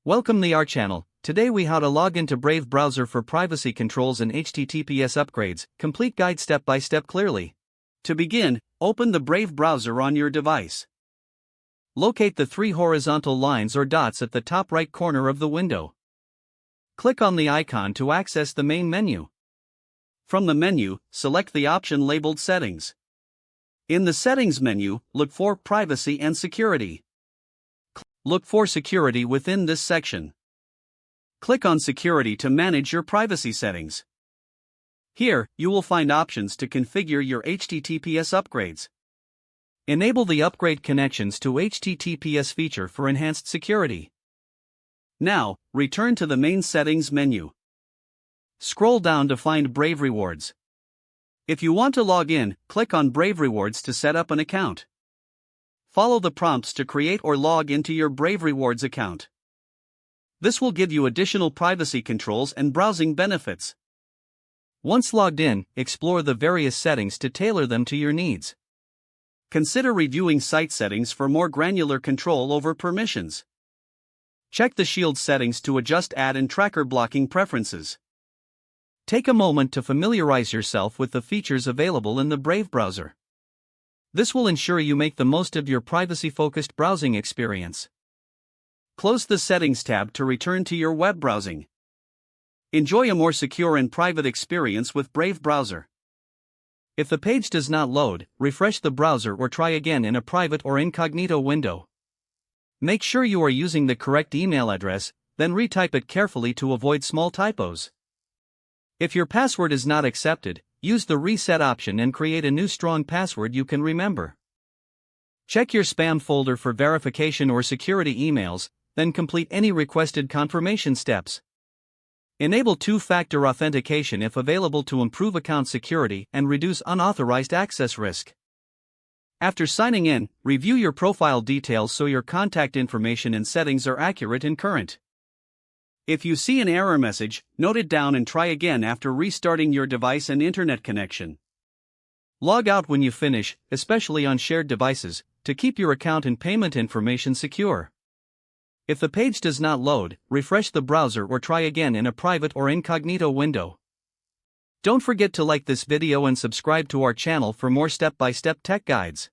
Welcome to our channel. Today we how to log into Brave browser for privacy controls and HTTPS upgrades. Complete guide step by step clearly. To begin, open the Brave browser on your device. Locate the three horizontal lines or dots at the top right corner of the window. Click on the icon to access the main menu. From the menu, select the option labeled Settings. In the Settings menu, look for Privacy and Security. Look for Security within this section. Click on Security to manage your privacy settings. Here, you will find options to configure your HTTPS upgrades. Enable the upgrade connections to HTTPS feature for enhanced security. Now, return to the main settings menu. Scroll down to find Brave Rewards. If you want to log in, click on Brave Rewards to set up an account. Follow the prompts to create or log into your Brave Rewards account. This will give you additional privacy controls and browsing benefits. Once logged in, explore the various settings to tailor them to your needs. Consider reviewing site settings for more granular control over permissions. Check the shield settings to adjust ad and tracker blocking preferences. Take a moment to familiarize yourself with the features available in the Brave browser. This will ensure you make the most of your privacy-focused browsing experience. Close the Settings tab to return to your web browsing. Enjoy a more secure and private experience with Brave browser. If the page does not load, refresh the browser or try again in a private or incognito window. Make sure you are using the correct email address, then retype it carefully to avoid small typos. If your password is not accepted, use the reset option and create a new strong password you can remember. Check your spam folder for verification or security emails, then complete any requested confirmation steps. Enable two-factor authentication if available to improve account security and reduce unauthorized access risk. After signing in, review your profile details so your contact information and settings are accurate and current. If you see an error message, note it down and try again after restarting your device and internet connection. Log out when you finish, especially on shared devices, to keep your account and payment information secure. If the page does not load, refresh the browser or try again in a private or incognito window. Don't forget to like this video and subscribe to our channel for more step-by-step tech guides.